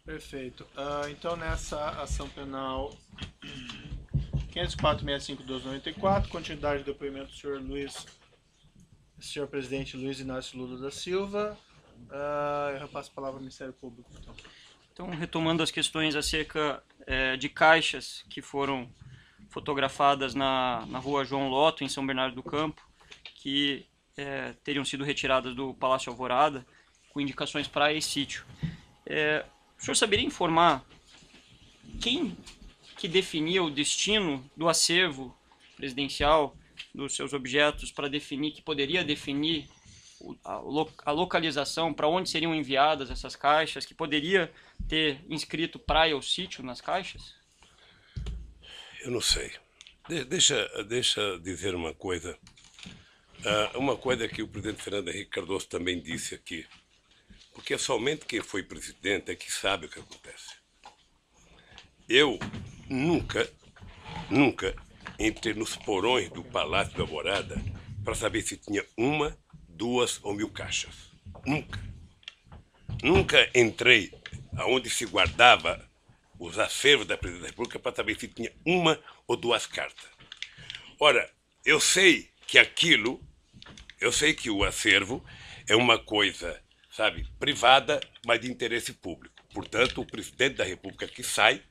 Perfeito. Então, nessa ação penal 504.65.12.94, continuidade do depoimento do senhor presidente Luiz Inácio Lula da Silva. Eu repasso a palavra ao Ministério Público. Então, retomando as questões acerca de caixas que foram fotografadas na rua João Lotto, em São Bernardo do Campo, que teriam sido retiradas do Palácio Alvorada, com indicações para esse sítio. O senhor saberia informar quem que definia o destino do acervo presidencial dos seus objetos para definir, que poderia definir a localização, para onde seriam enviadas essas caixas, que poderia ter inscrito praia ou sítio nas caixas? Eu não sei. Deixa dizer uma coisa. Uma coisa que o presidente Fernando Henrique Cardoso também disse aqui. Porque é somente quem foi presidente é que sabe o que acontece. Eu nunca entrei nos porões do Palácio da Alvorada para saber se tinha 1, 2 ou 1000 caixas. Nunca. Nunca entrei aonde se guardava os acervos da Presidência da República para saber se tinha 1 ou 2 cartas. Ora, eu sei que o acervo é uma coisa, sabe, privada, mas de interesse público. Portanto, o presidente da República que sai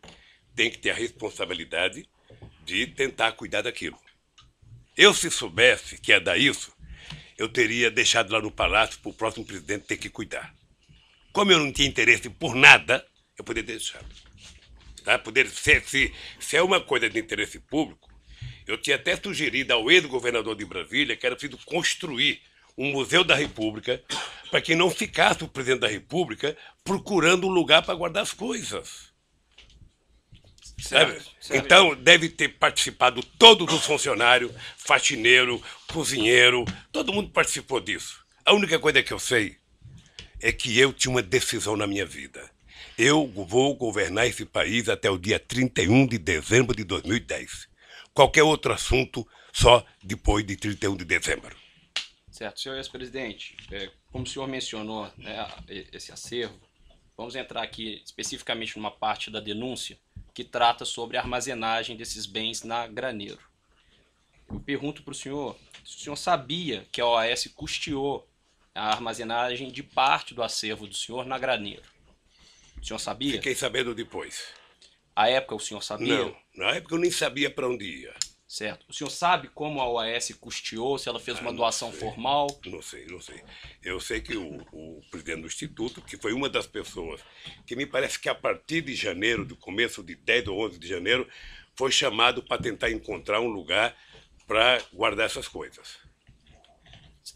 tem que ter a responsabilidade de tentar cuidar daquilo. Eu, se soubesse que ia dar isso, eu teria deixado lá no palácio para o próximo presidente ter que cuidar. Como eu não tinha interesse por nada, eu poderia deixar. Tá? Se é uma coisa de interesse público, eu tinha até sugerido ao ex-governador de Brasília que era preciso construir um Museu da República para que não ficasse o presidente da República procurando um lugar para guardar as coisas. Sabe? Então, deve ter participado todos os funcionários, faxineiro, cozinheiro, todo mundo participou disso. A única coisa que eu sei é que eu tinha uma decisão na minha vida. Eu vou governar esse país até o dia 31 de dezembro de 2010. Qualquer outro assunto, só depois de 31 de dezembro. Certo, senhor ex-presidente, como o senhor mencionou, né, esse acervo, vamos entrar aqui especificamente numa parte da denúncia que trata sobre a armazenagem desses bens na Graneiro. Eu pergunto para o senhor se o senhor sabia que a OAS custeou a armazenagem de parte do acervo do senhor na Graneiro. O senhor sabia? Fiquei sabendo depois. À época o senhor sabia? Não, na época eu nem sabia para onde ia. Certo. O senhor sabe como a OAS custeou, se ela fez uma doação formal? Não sei. Eu sei que o presidente do Instituto, que foi uma das pessoas que me parece que a partir de janeiro, do começo de 10 ou 11 de janeiro, foi chamado para tentar encontrar um lugar para guardar essas coisas.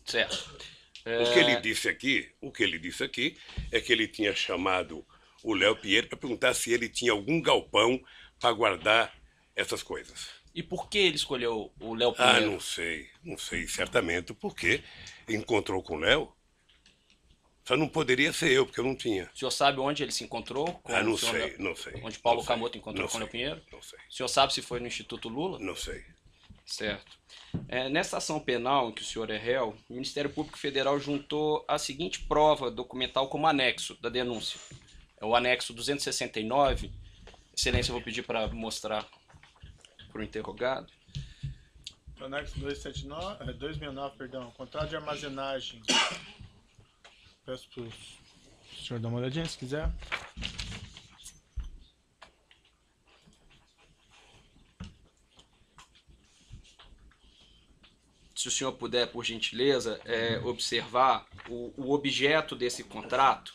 Certo. O que ele disse aqui é que ele tinha chamado o Léo Pinheiro para perguntar se ele tinha algum galpão para guardar essas coisas. E por que ele escolheu o Léo Pinheiro? Não sei certamente porque encontrou com o Léo. Só não poderia ser eu, porque eu não tinha. O senhor sabe onde ele se encontrou? Não sei. Onde Paulo Camoto encontrou com o Léo Pinheiro? Não sei. O senhor sabe se foi no Instituto Lula? Não sei. Certo. Nessa ação penal em que o senhor é réu, o Ministério Público Federal juntou a seguinte prova documental como anexo da denúncia. É o anexo 269. Excelência, eu vou pedir para mostrar para o interrogado. O anexo 269, contrato de armazenagem. Peço para o senhor dar uma olhadinha, se quiser. Se o senhor puder, por gentileza, observar o objeto desse contrato.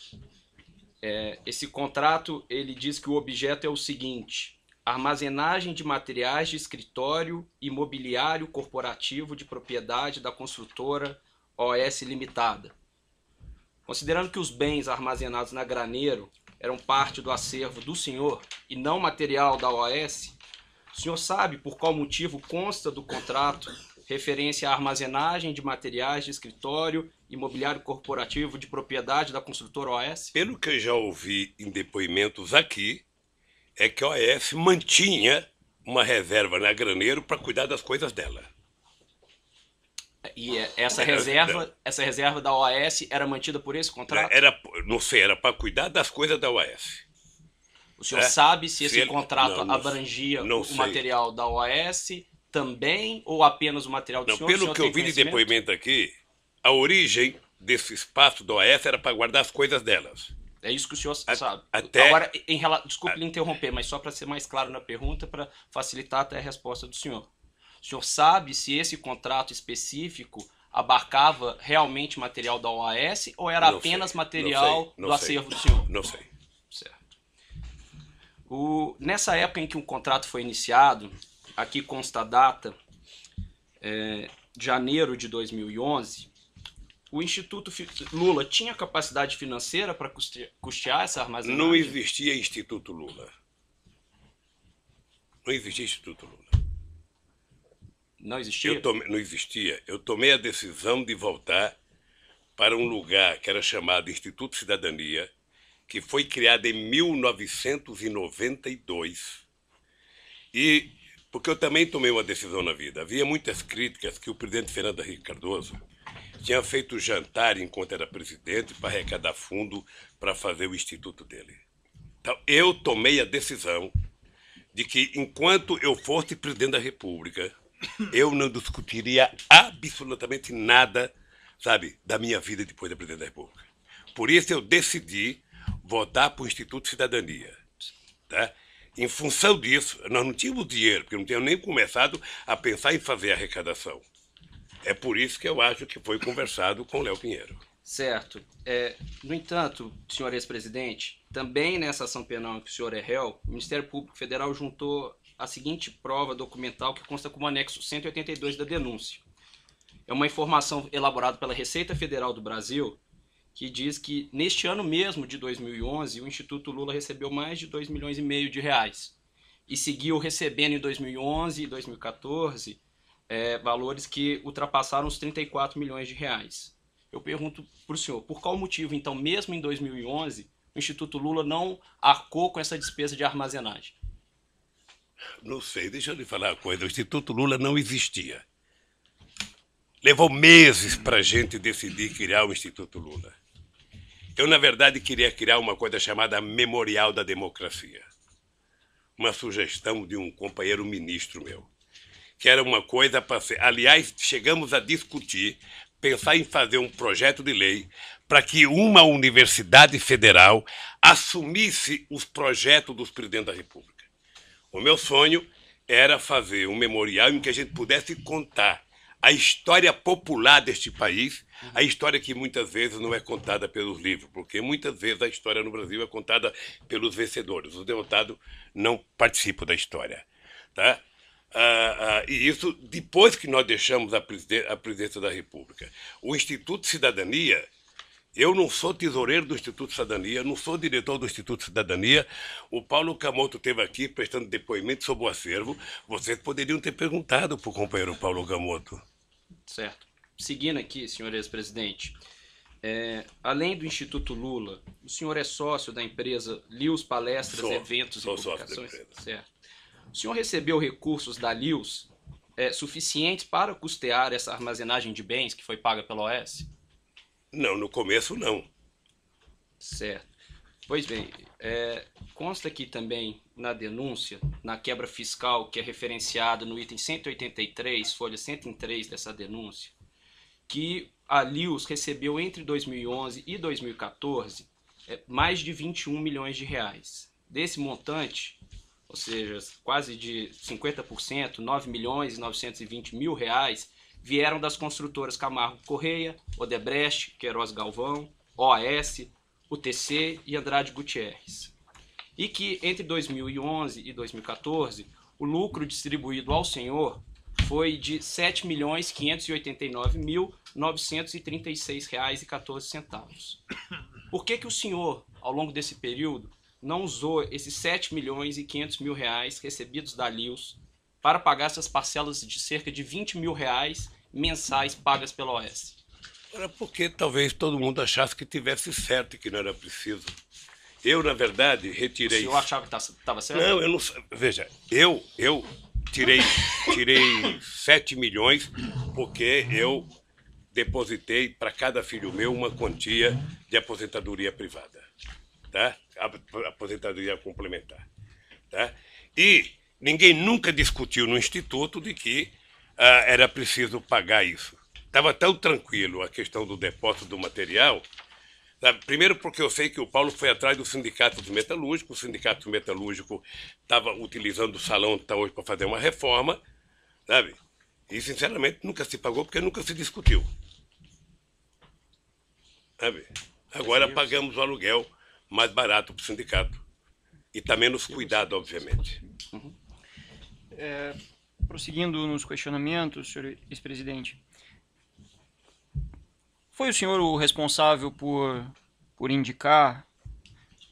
Esse contrato, ele diz que o objeto é o seguinte: armazenagem de materiais de escritório e mobiliário corporativo de propriedade da construtora OS Limitada. Considerando que os bens armazenados na Graneiro eram parte do acervo do senhor e não material da OAS, o senhor sabe por qual motivo consta do contrato referência à armazenagem de materiais de escritório e mobiliário corporativo de propriedade da construtora OAS? Pelo que eu já ouvi em depoimentos aqui, é que a OAS mantinha uma reserva na Graneiro para cuidar das coisas dela. E essa reserva da OAS era mantida por esse contrato? Não sei, era para cuidar das coisas da OAS. O senhor sabe se esse ele- contrato não abrangia não o sei. material da OAS também ou apenas o material do Não, senhor? O pelo senhor que eu tem vi de conhecimento? depoimento aqui, a origem desse espaço do OAS era para guardar as coisas delas. É isso que o senhor sabe. até- Agora, desculpe lhe interromper, mas só para ser mais claro na pergunta, para facilitar até a resposta do senhor. O senhor sabe se esse contrato específico abarcava realmente material da OAS ou era Não apenas sei, material não do sei. acervo do senhor? Não sei. Certo. Nessa época em que o contrato foi iniciado, aqui consta a data, janeiro de 2011, o Instituto Lula tinha capacidade financeira para custear essa armazenagem? Não existia Instituto Lula. Não existia Instituto Lula. Não existia? Não existia. Eu tomei a decisão de voltar para um lugar que era chamado Instituto Cidadania, que foi criado em 1992. E porque eu também tomei uma decisão na vida. Havia muitas críticas que o presidente Fernando Henrique Cardoso tinha feito jantar enquanto era presidente para arrecadar fundo para fazer o instituto dele. Então, eu tomei a decisão de que, enquanto eu fosse presidente da República, eu não discutiria absolutamente nada, sabe, da minha vida depois de presidente da República. Por isso eu decidi votar para o Instituto Cidadania. Tá? Em função disso, nós não tínhamos dinheiro, porque não tínhamos nem começado a pensar em fazer a arrecadação. É por isso que eu acho que foi conversado com o Léo Pinheiro. Certo. No entanto, senhor ex-presidente, também nessa ação penal em que o senhor é réu, o Ministério Público Federal juntou a seguinte prova documental que consta como anexo 182 da denúncia. É uma informação elaborada pela Receita Federal do Brasil, que diz que neste ano mesmo de 2011, o Instituto Lula recebeu mais de 2,5 milhões de reais e seguiu recebendo em 2011 e 2014 valores que ultrapassaram os 34 milhões de reais. Eu pergunto para o senhor, por qual motivo, então, mesmo em 2011, o Instituto Lula não arcou com essa despesa de armazenagem? Não sei, deixa eu lhe falar uma coisa. O Instituto Lula não existia. Levou meses para a gente decidir criar o Instituto Lula. Eu, na verdade, queria criar uma coisa chamada Memorial da Democracia. Uma sugestão de um companheiro ministro meu. Que era uma coisa para ser... Aliás, chegamos a discutir, pensar em fazer um projeto de lei para que uma universidade federal assumisse os projetos dos presidentes da República. O meu sonho era fazer um memorial em que a gente pudesse contar a história popular deste país, a história que muitas vezes não é contada pelos livros, porque muitas vezes a história no Brasil é contada pelos vencedores. Os derrotados não participam da história. Tá? E isso depois que nós deixamos a presidência da República. O Instituto Cidadania, eu não sou tesoureiro do Instituto Cidadania, não sou diretor do Instituto Cidadania. O Paulo Camoto esteve aqui prestando depoimento sobre o acervo. Vocês poderiam ter perguntado para o companheiro Paulo Camoto. Certo. Seguindo aqui, senhor ex-presidente, além do Instituto Lula, o senhor é sócio da empresa Lius Palestras, Eventos e Publicações? Certo. O senhor recebeu recursos da Lius suficientes para custear essa armazenagem de bens que foi paga pela OAS? Não, no começo não. Certo. Pois bem, consta aqui também na denúncia, na quebra fiscal que é referenciada no item 183, folha 103 dessa denúncia, que a Lius recebeu entre 2011 e 2014 mais de 21 milhões de reais. Desse montante, ou seja, quase de 50%, 9 milhões e 920 mil reais, vieram das construtoras Camargo Correia, Odebrecht, Queiroz Galvão, OAS, UTC e Andrade Gutierrez. E que entre 2011 e 2014, o lucro distribuído ao senhor foi de R$ 7.589.936,14 reais. Por que o senhor, ao longo desse período, não usou esses R$ 7.500.000 reais recebidos da Lius para pagar essas parcelas de cerca de R$ 20 mil reais mensais pagas pela OAS? Era porque talvez todo mundo achasse que tivesse certo e que não era preciso. Eu, na verdade, retirei... O senhor achava que estava certo? Não, eu não... Veja, eu tirei 7 milhões porque eu depositei para cada filho meu uma quantia de aposentadoria privada. Tá? aposentadoria complementar. Tá? E ninguém nunca discutiu no Instituto de que era preciso pagar isso. Estava tão tranquilo a questão do depósito do material, sabe? Primeiro porque eu sei que o Paulo foi atrás do sindicato metalúrgico, o sindicato metalúrgico estava utilizando o salão que está hoje para fazer uma reforma, sabe? E, sinceramente, nunca se pagou porque nunca se discutiu. Sabe? Agora pagamos o aluguel mais barato para o sindicato. E está menos cuidado, obviamente. Prosseguindo nos questionamentos, senhor ex-presidente, foi o senhor o responsável por indicar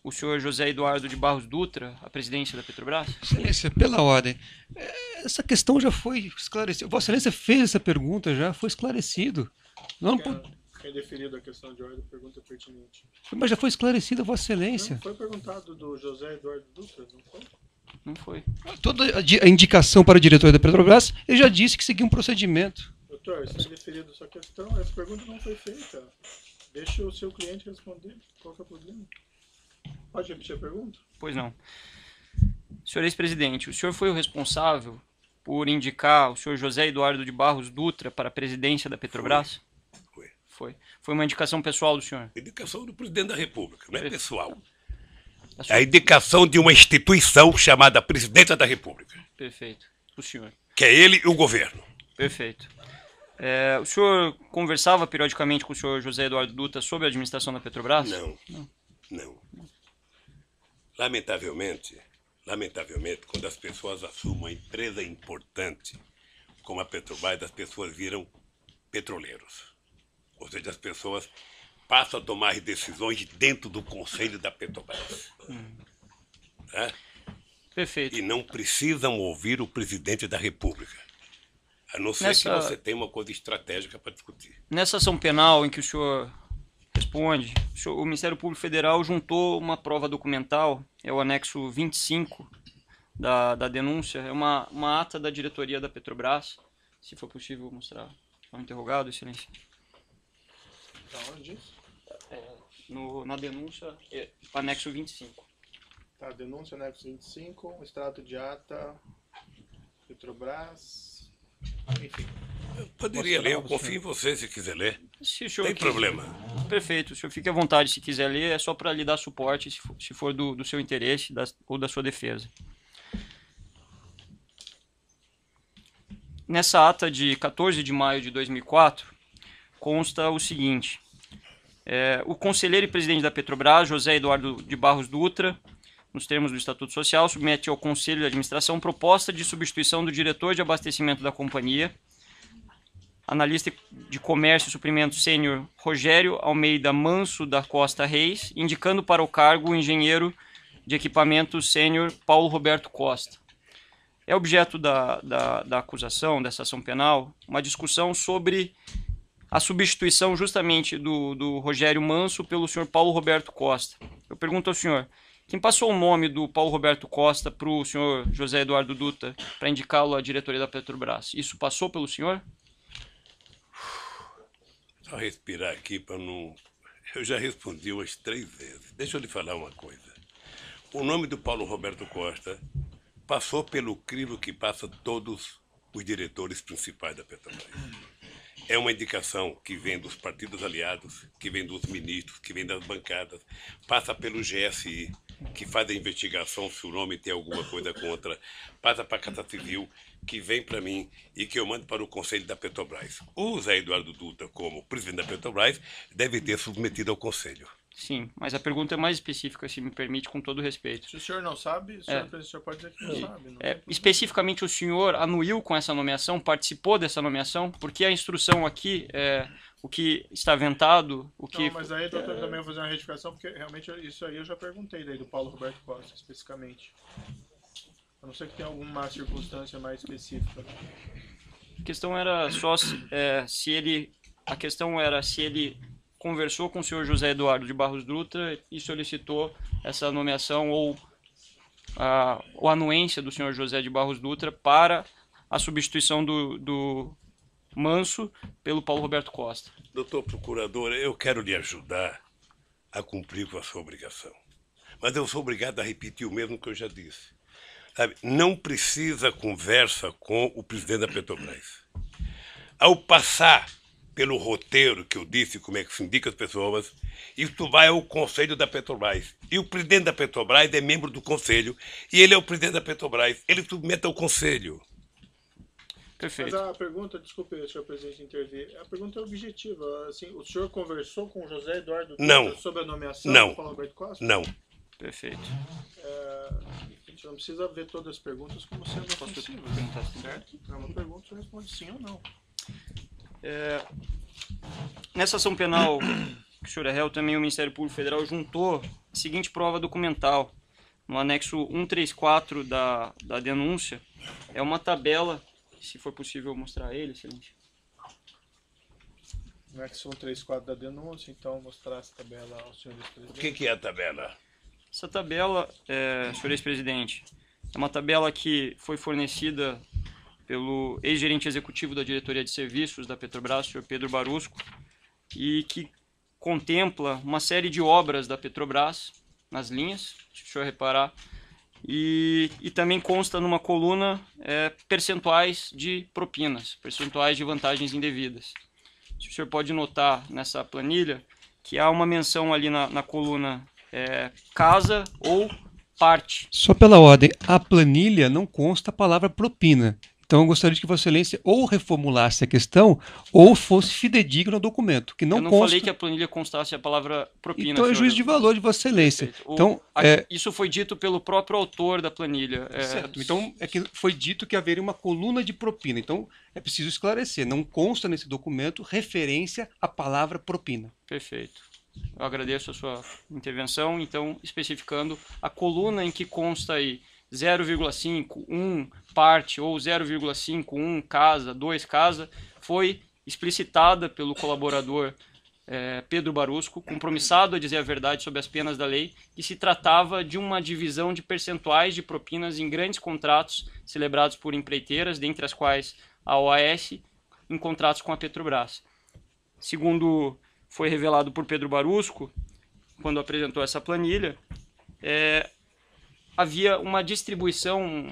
o senhor José Eduardo de Barros Dutra à presidência da Petrobras? Excelência, pela ordem. Essa questão já foi esclarecida. Vossa Excelência fez essa pergunta, já foi esclarecido. Não, Quem deferido a questão de ordem, pergunta pertinente. mas já foi esclarecida, Vossa Excelência. Não foi perguntado do José Eduardo Dutra, não foi? Não foi. Toda a indicação para o diretor da Petrobras, ele já disse que seguia um procedimento. Doutor, se é deferido a sua questão, essa pergunta não foi feita. Deixa o seu cliente responder. Qual que é o problema? Pode repetir a pergunta? Pois não. Senhor ex-presidente, o senhor foi o responsável por indicar o senhor José Eduardo de Barros Dutra para a presidência da Petrobras? Foi. Foi uma indicação pessoal do senhor? Indicação do presidente da República, não é pessoal. A É sua- a indicação de uma instituição chamada Presidência da República, Perfeito. O senhor. que é ele e o governo. Perfeito. O senhor conversava periodicamente com o senhor José Eduardo Dutra sobre a administração da Petrobras? Não. Lamentavelmente, quando as pessoas assumem uma empresa importante como a Petrobras, as pessoas viram petroleiros. Ou seja, as pessoas passam a tomar decisões dentro do conselho da Petrobras. Tá? Perfeito. E não precisam ouvir o presidente da República. A não ser que você tenha uma coisa estratégica para discutir. Nessa ação penal em que o senhor responde, o Ministério Público Federal juntou uma prova documental, é o anexo 25 da denúncia, é uma ata da diretoria da Petrobras, se for possível mostrar ao interrogado, excelência. Da onde isso? Na denúncia, anexo 25. Tá, denúncia anexo 25, extrato de ata, Petrobras, enfim. Eu poderia ler, eu confio em você se quiser ler. Se o senhor Tem quiser- problema. Perfeito, o senhor fique à vontade se quiser ler, é só para lhe dar suporte, se for do seu interesse ou da sua defesa. Nessa ata de 14 de maio de 2004, consta o seguinte: o conselheiro e presidente da Petrobras, José Eduardo de Barros Dutra, nos termos do Estatuto Social, submete ao Conselho de Administração proposta de substituição do diretor de abastecimento da companhia, analista de comércio e suprimento sênior Rogério Almeida Manso da Costa Reis, indicando para o cargo o engenheiro de equipamentos sênior Paulo Roberto Costa. É objeto da acusação, dessa ação penal, uma discussão sobre a substituição justamente do Rogério Manso pelo senhor Paulo Roberto Costa. Eu pergunto ao senhor, quem passou o nome do Paulo Roberto Costa para o senhor José Eduardo Dutra para indicá-lo à diretoria da Petrobras? Isso passou pelo senhor? Só respirar aqui para não... Eu já respondi umas 3 vezes. Deixa eu lhe falar uma coisa. O nome do Paulo Roberto Costa passou pelo crivo que passa todos os diretores principais da Petrobras. É uma indicação que vem dos partidos aliados, que vem dos ministros, que vem das bancadas, passa pelo GSI, que faz a investigação se o nome tem alguma coisa contra, passa para a Casa Civil, que vem para mim e que eu mando para o Conselho da Petrobras. O Zé Eduardo Dutra, como presidente da Petrobras, deve ter submetido ao Conselho. Sim, mas a pergunta é mais específica, se me permite, com todo respeito. Se o senhor não sabe, o senhor pode dizer que não sabe. Não tem problema. Especificamente, o senhor anuiu com essa nomeação, participou dessa nomeação? Porque a instrução aqui, o que está aventado, o que... Não, mas aí, doutor, também vou fazer uma retificação, porque realmente isso aí eu já perguntei daí do Paulo Roberto Costa, especificamente. A não ser que tenha alguma circunstância mais específica. A questão era só se ele conversou com o senhor José Eduardo de Barros Dutra e solicitou essa nomeação ou a anuência do senhor José de Barros Dutra para a substituição do Manso pelo Paulo Roberto Costa. Doutor Procurador, eu quero lhe ajudar a cumprir com a sua obrigação. mas eu sou obrigado a repetir o mesmo que eu já disse. Sabe, não precisa conversa com o presidente da Petrobras. Ao passar pelo roteiro que eu disse, como é que se indica as pessoas, isso vai ao Conselho da Petrobras. E o presidente da Petrobras é membro do Conselho, e ele é o presidente da Petrobras. Ele submete ao Conselho. Perfeito. Mas a pergunta, desculpe, senhor presidente, intervir. A pergunta é objetiva. Assim, o senhor conversou com o José Eduardo Não. sobre a nomeação Não. do Paulo Roberto Costa? Não. Perfeito. A gente não precisa ver todas as perguntas como sendo ofensivas, certo? É uma pergunta, você responde sim ou não. Nessa ação penal que o senhor é réu, também o Ministério Público Federal juntou a seguinte prova documental. No anexo 134 da denúncia, é uma tabela, se for possível mostrar ele, excelente. Não é que são 3/4 da denúncia, então mostrar essa tabela aos senhores O presidentes. que é a tabela? Essa tabela, senhor ex-presidente, é uma tabela que foi fornecida pelo ex-gerente executivo da diretoria de serviços da Petrobras, o senhor Pedro Barusco, e que contempla uma série de obras da Petrobras nas linhas, se o senhor reparar, e também consta numa coluna percentuais de propinas, percentuais de vantagens indevidas. Se o senhor pode notar nessa planilha que há uma menção ali na coluna casa ou parte. Só pela ordem, a planilha não consta a palavra propina. Então eu gostaria que Vossa Excelência ou reformulasse a questão ou fosse fidedigno ao documento, que não Eu não consta... falei que a planilha constasse a palavra propina. Então é senhor. juízo de valor de Vossa Excelência. Perfeito. Então, Isso foi dito pelo próprio autor da planilha. certo. Então é que foi dito que haveria uma coluna de propina. Então é preciso esclarecer. Não consta nesse documento referência à palavra propina. Perfeito. Eu agradeço a sua intervenção. Então, especificando a coluna em que consta aí 0,5, 1 parte ou 0,5, 1 casa, 2 casa, foi explicitada pelo colaborador Pedro Barusco, compromissado a dizer a verdade sobre as penas da lei, que se tratava de uma divisão de percentuais de propinas em grandes contratos celebrados por empreiteiras, dentre as quais a OAS, em contratos com a Petrobras. Segundo foi revelado por Pedro Barusco, quando apresentou essa planilha, havia uma distribuição,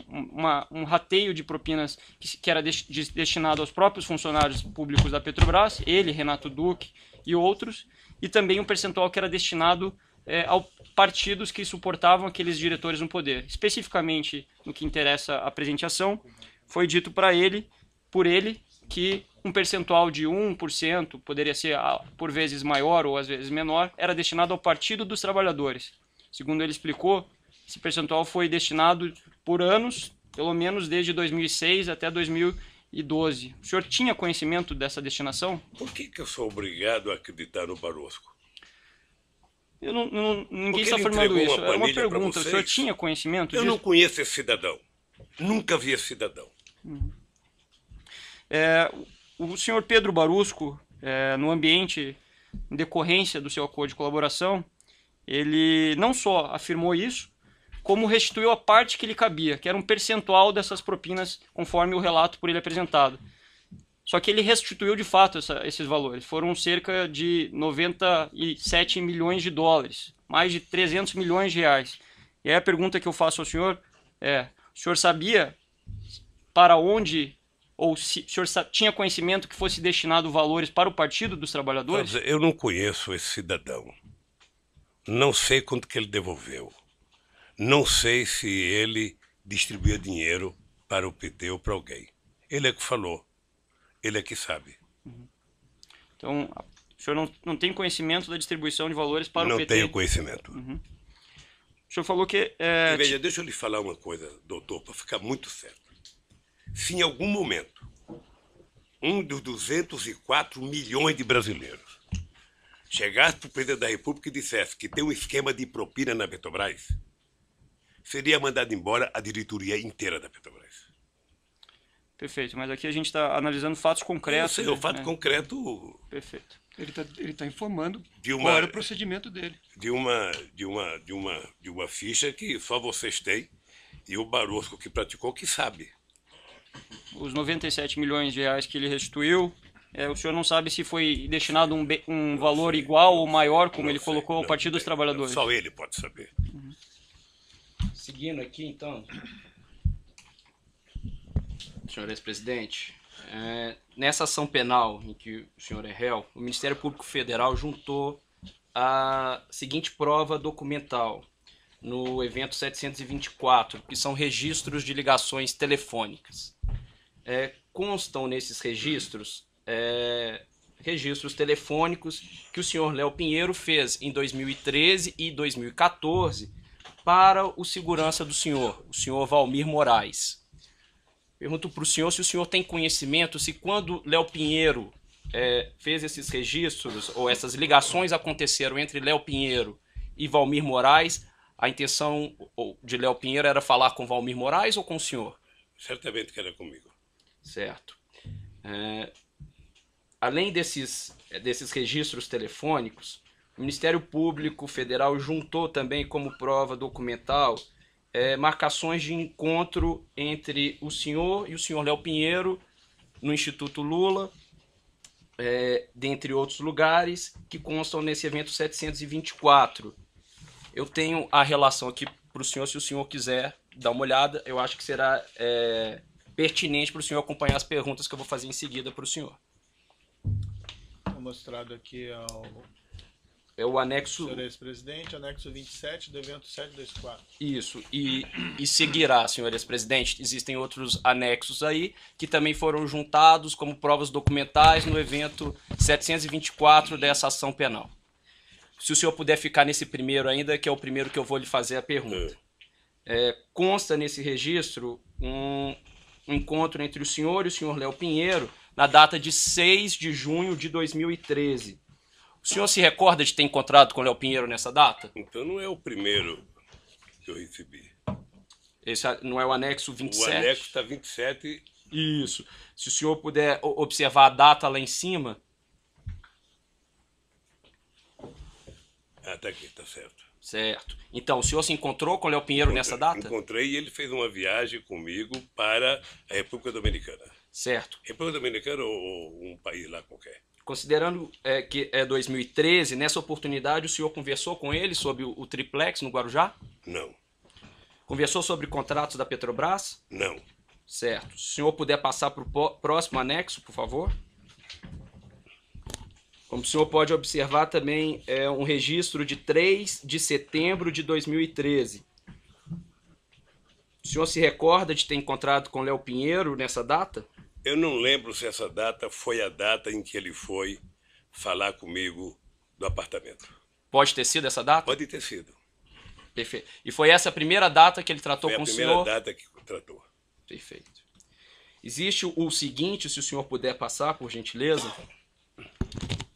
um rateio de propinas que era destinado aos próprios funcionários públicos da Petrobras, ele, Renato Duque e outros, e também um percentual que era destinado a partidos que suportavam aqueles diretores no poder. Especificamente, no que interessa a apresentação, foi dito por ele, que um percentual de 1%, poderia ser por vezes maior ou às vezes menor, era destinado ao Partido dos Trabalhadores. Segundo ele explicou, esse percentual foi destinado por anos, pelo menos desde 2006 até 2012. O senhor tinha conhecimento dessa destinação? Por que eu sou obrigado a acreditar no Barosco? Ninguém Porque está ele afirmando entregou isso. uma É uma planilha pra pergunta. O senhor vocês? tinha conhecimento Eu disso? não conheço esse cidadão. Nunca vi esse cidadão. O senhor Pedro Barusco, no ambiente, em decorrência do seu acordo de colaboração, ele não só afirmou isso, como restituiu a parte que lhe cabia, que era um percentual dessas propinas, conforme o relato por ele apresentado. Só que ele restituiu de fato esses valores. Foram cerca de 97 milhões de dólares, mais de 300 milhões de reais. E aí a pergunta que eu faço ao senhor o senhor sabia para onde, ou se o senhor tinha conhecimento que fosse destinado valores para o Partido dos Trabalhadores? Eu não conheço esse cidadão. Não sei quanto que ele devolveu. Não sei se ele distribuiu dinheiro para o PT ou para alguém. Ele é que falou. Ele é que sabe. Então, o senhor não tem conhecimento da distribuição de valores para o PT? Não tenho conhecimento. O senhor falou que... Veja, deixa eu lhe falar uma coisa, doutor, para ficar muito certo. Se em algum momento um dos 204 milhões de brasileiros chegasse para o presidente da República e dissesse que tem um esquema de propina na Petrobras, seria mandado embora a diretoria inteira da Petrobras. Perfeito, mas aqui a gente está analisando fatos concretos. O fato concreto... Perfeito. Ele tá informando De uma- qual era o procedimento dele. de uma ficha que só vocês têm e o Barosco que praticou que sabe. Os 97 milhões de reais que ele restituiu O senhor não sabe se foi destinado um valor igual ou maior, como ele colocou, ao Partido dos Trabalhadores? Só ele pode saber. Seguindo aqui, então, senhor ex-presidente, nessa ação penal em que o senhor é réu, o Ministério Público Federal juntou a seguinte prova documental no evento 724, que são registros de ligações telefônicas. Constam nesses registros registros telefônicos que o senhor Léo Pinheiro fez em 2013 e 2014 para o segurança do senhor, o senhor Valmir Moraes. Pergunto para o senhor se o senhor tem conhecimento se quando Léo Pinheiro fez esses registros ou essas ligações aconteceram entre Léo Pinheiro e Valmir Moraes, a intenção de Léo Pinheiro era falar com Valmir Moraes ou com o senhor? Certamente que era comigo. Certo. Além desses registros telefônicos, o Ministério Público Federal juntou também como prova documental marcações de encontro entre o senhor e o senhor Léo Pinheiro no Instituto Lula, dentre outros lugares, que constam nesse evento 724. Eu tenho a relação aqui para o senhor, se o senhor quiser dar uma olhada, eu acho que será pertinente para o senhor acompanhar as perguntas que eu vou fazer em seguida para o senhor. Mostrado aqui o anexo... senhor ex-presidente, anexo 27 do evento 724. Isso, e seguirá, senhor ex-presidente. Existem outros anexos aí que também foram juntados como provas documentais no evento 724 dessa ação penal. Se o senhor puder ficar nesse primeiro ainda, que é o primeiro que eu vou lhe fazer a pergunta. Consta nesse registro um encontro entre o senhor e o senhor Léo Pinheiro na data de 6 de junho de 2013. O senhor se recorda de ter encontrado com o Léo Pinheiro nessa data? Então não é o primeiro que eu recebi. Esse não é o anexo 27? O anexo está 27. Isso. Se o senhor puder observar a data lá em cima. Tá aqui, tá certo. Certo. Então, o senhor se encontrou com o Léo Pinheiro nessa data? Encontrei e ele fez uma viagem comigo para a República Dominicana. Certo. República Dominicana ou um país lá qualquer. Considerando que é 2013, nessa oportunidade o senhor conversou com ele sobre o triplex no Guarujá? Não. Conversou sobre contratos da Petrobras? Não. Certo. Se o senhor puder passar para o próximo anexo, por favor. Como o senhor pode observar também, é um registro de 3 de setembro de 2013. O senhor se recorda de ter encontrado com Léo Pinheiro nessa data? Eu não lembro se essa data foi a data em que ele foi falar comigo do apartamento. Pode ter sido essa data? Pode ter sido. Perfeito. E foi essa a primeira data que ele tratou com o senhor? Foi a primeira data que tratou. Perfeito. Existe o seguinte, se o senhor puder passar, por gentileza,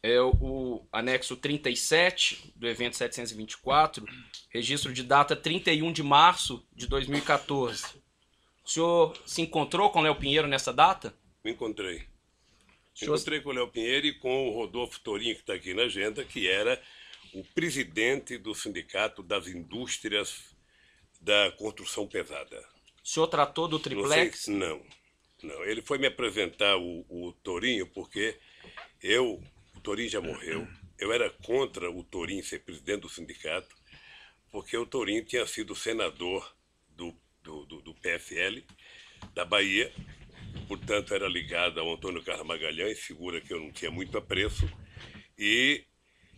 é o anexo 37 do evento 724, registro de data 31 de março de 2014. O senhor se encontrou com o Léo Pinheiro nessa data? Me encontrei. Senhor... Encontrei com o Léo Pinheiro e com o Rodolfo Torinho, que está aqui na agenda, que era o presidente do Sindicato das Indústrias da Construção Pesada. O senhor tratou do triplex? Não. Ele foi me apresentar o Torinho porque o Torinho já morreu. Eu era contra o Torinho ser presidente do sindicato, porque o Torinho tinha sido senador do PFL da Bahia, portanto era ligado ao Antônio Carlos Magalhães, figura que eu não tinha muito apreço, e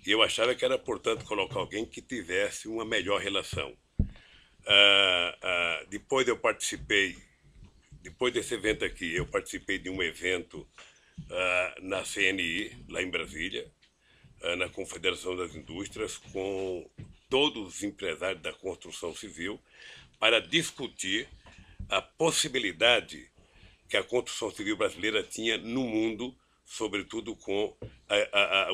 eu achava que era, portanto, colocar alguém que tivesse uma melhor relação. Depois desse evento aqui, eu participei de um evento na CNI, lá em Brasília, na Confederação das Indústrias, com todos os empresários da construção civil, para discutir a possibilidade que a construção civil brasileira tinha no mundo, sobretudo com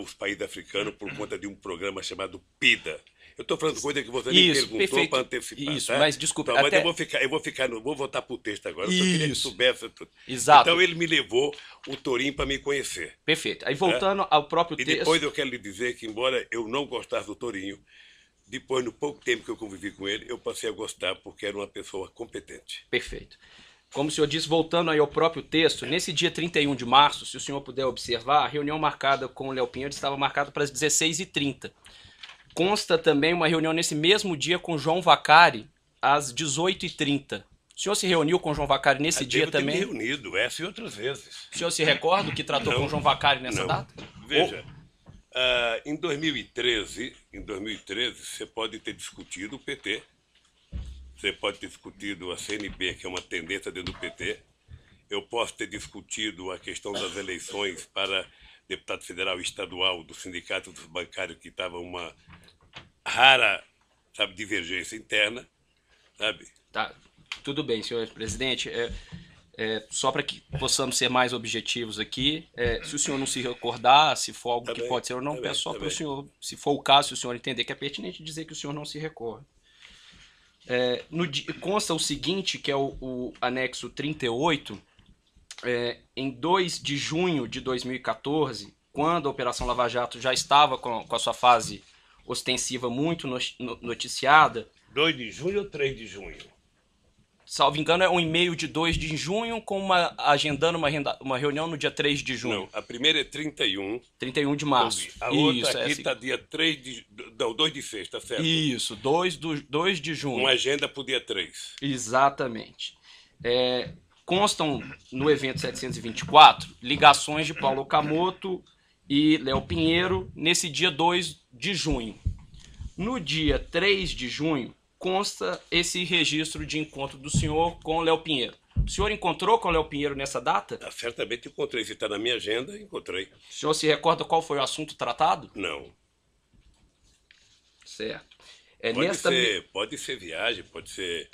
os países africanos, por conta de um programa chamado PIDA. Eu estou falando coisa que você nem perguntou para antecipar. Isso, tá? mas desculpa. Não, mas vou voltar para o texto agora. Eu só queria que soubesse tudo. Exato. Então ele me levou o Torinho para me conhecer. Perfeito. Aí voltando ao próprio texto... E depois eu quero lhe dizer que, embora eu não gostasse do Torinho, depois, no pouco tempo que eu convivi com ele, eu passei a gostar porque era uma pessoa competente. Perfeito. Como o senhor disse, voltando aí ao próprio texto, nesse dia 31 de março, se o senhor puder observar, a reunião marcada com o Léo Pinheiro estava marcada para as 16h30. Consta também uma reunião nesse mesmo dia com João Vacari, às 18h30. O senhor se reuniu com o João Vacari nesse dia também? Devo ter me reunido, essa e outras vezes. O senhor se recorda o que tratou com o João Vacari nessa Não. data? Veja, em 2013, você pode ter discutido o PT, você pode ter discutido a CNB, que é uma tendência dentro do PT, eu posso ter discutido a questão das eleições para deputado federal e estadual do Sindicato dos Bancários, que estava uma rara, divergência interna, sabe? Tá, tudo bem, senhor presidente. Só para que possamos ser mais objetivos aqui, se o senhor não se recordar, se for algo Tá que bem, pode ser ou não, tá peço bem, só tá para o bem. senhor, se for o caso, se o senhor entender que é pertinente dizer que o senhor não se recorda. Consta o seguinte, que é o anexo 38, em 2 de junho de 2014, quando a Operação Lava Jato já estava com a sua fase ostensiva muito noticiada, 2 de junho ou 3 de junho? salvo engano, é um e-mail de 2 de junho, agendando uma reunião no dia 3 de junho. Não, a primeira é 31. 31 de março. A outra Isso, aqui está dia 3 de... Não, 2 de sexta, certo? Isso, 2 de junho. Uma agenda para o dia 3. Exatamente. Constam no evento 724 ligações de Paulo Okamoto e Léo Pinheiro nesse dia 2 de junho. No dia 3 de junho, consta esse registro de encontro do senhor com Léo Pinheiro. O senhor encontrou com Léo Pinheiro nessa data? Certamente encontrei. Se está na minha agenda, encontrei. O senhor se recorda qual foi o assunto tratado? Não. Certo. Pode ser viagem, pode ser,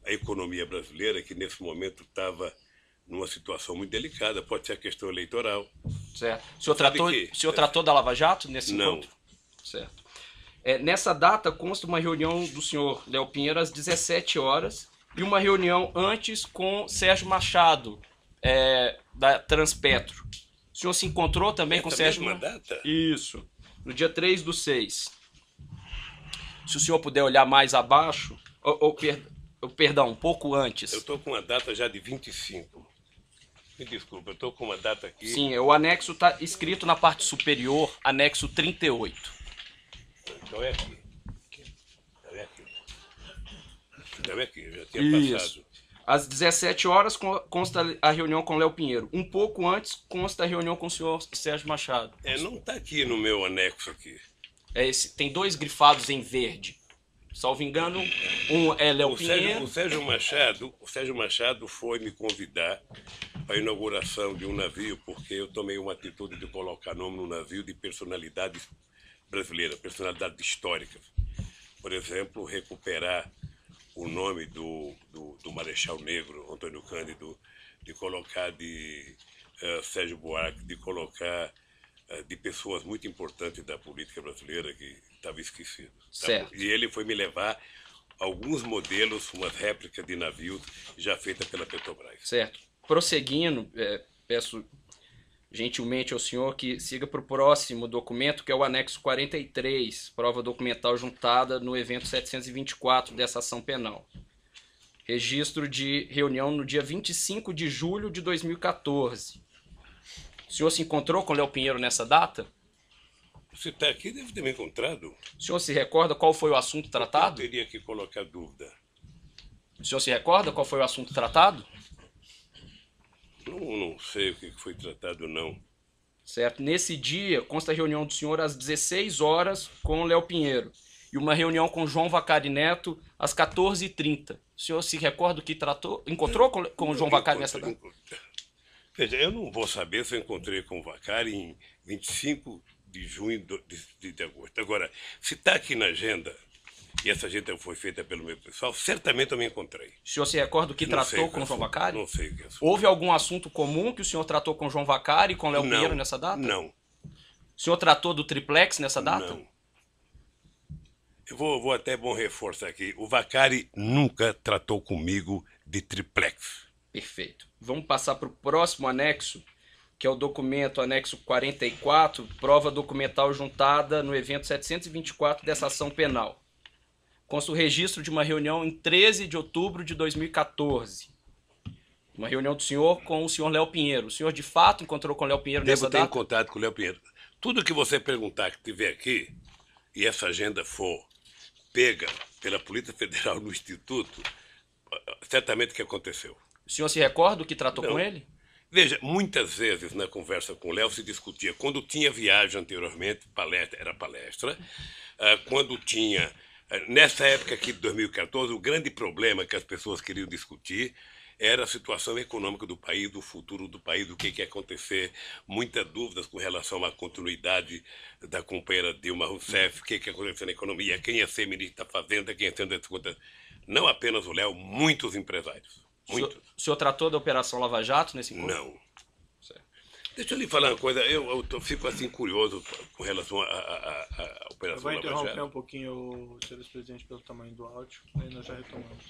a economia brasileira, que nesse momento estava numa situação muito delicada, pode ser a questão eleitoral. Certo. O senhor tratou da Lava Jato nesse encontro? Não. Certo. Nessa data consta uma reunião do senhor Léo Pinheiro às 17 horas e uma reunião antes com Sérgio Machado, da Transpetro. O senhor se encontrou também com Sérgio Machado? Data? Isso. No dia 3/6. Se o senhor puder olhar mais abaixo, perdão, um pouco antes. Eu estou com uma data já de 25. Me desculpa, eu estou com uma data aqui. Sim, o anexo está escrito na parte superior, anexo 38. Então é aqui. Então é aqui, já tinha passado. Às 17 horas consta a reunião com Léo Pinheiro. Um pouco antes consta a reunião com o senhor Sérgio Machado. Não está aqui no meu anexo aqui. Tem 2 grifados em verde. Salvo engano, um é Léo Pinheiro. O Sérgio Machado foi me convidar para a inauguração de um navio, porque eu tomei uma atitude de colocar nome no navio de personalidades brasileiras, personalidades históricas. Por exemplo, recuperar o nome do Marechal Negro, Antônio Cândido, de colocar de Sérgio Buarque, de colocar de pessoas muito importantes da política brasileira que estava esquecido. Certo. E ele foi me levar alguns modelos, umas réplicas de navios já feitas pela Petrobras. Certo. Prosseguindo, peço gentilmente ao senhor que siga para o próximo documento, que é o anexo 43, prova documental juntada no evento 724 dessa ação penal. Registro de reunião no dia 25 de julho de 2014. O senhor se encontrou com Léo Pinheiro nessa data? Você está aqui, deve ter me encontrado. O senhor se recorda qual foi o assunto tratado? Eu teria que colocar dúvida. O senhor se recorda qual foi o assunto tratado? Não sei o que foi tratado, não. Certo. Nesse dia, consta a reunião do senhor às 16 horas com Léo Pinheiro e uma reunião com João Vacari Neto às 14h30. O senhor se recorda o que tratou? Encontrou com o João Vacari nessa data? Veja, eu não vou saber se eu encontrei com o Vacari em 25 de junho de agosto. Agora, se está aqui na agenda, e essa agenda foi feita pelo meu pessoal, certamente eu me encontrei. O senhor se recorda o que tratou com o João Vacari? Não sei o que é. Houve algum assunto comum que o senhor tratou com o João Vacari e com o Léo Pinheiro nessa data? Não. O senhor tratou do triplex nessa data? Não. Eu vou até reforçar aqui. O Vacari nunca tratou comigo de triplex. Perfeito. Vamos passar para o próximo anexo, que é o documento anexo 44, prova documental juntada no evento 724 dessa ação penal. consta o registro de uma reunião em 13 de outubro de 2014. Uma reunião do senhor com o senhor Léo Pinheiro. O senhor de fato encontrou com o Léo Pinheiro nessa Devo ter data? contato com o Léo Pinheiro. Tudo que você perguntar que tiver aqui, e essa agenda for pega pela Polícia Federal no Instituto, certamente que aconteceu. O senhor se recorda do que tratou Não. com ele? Veja, muitas vezes na conversa com o Léo se discutia, quando tinha viagem anteriormente, palestra era palestra, quando tinha, nessa época aqui de 2014, o grande problema que as pessoas queriam discutir era a situação econômica do país, o futuro do país, o que ia acontecer, muitas dúvidas com relação à continuidade da companheira Dilma Rousseff, o que ia acontecer na economia, quem ia ser ministro da Fazenda, quem ia ser das contas. Não apenas o Léo, muitos empresários. Muitos. O senhor tratou da Operação Lava Jato nesse encontro? Não. Deixa eu lhe falar uma coisa, eu fico assim curioso com relação à Eu Operação vou Lava interromper Jato. um pouquinho o senhor presidente pelo tamanho do áudio, aí nós já retomamos.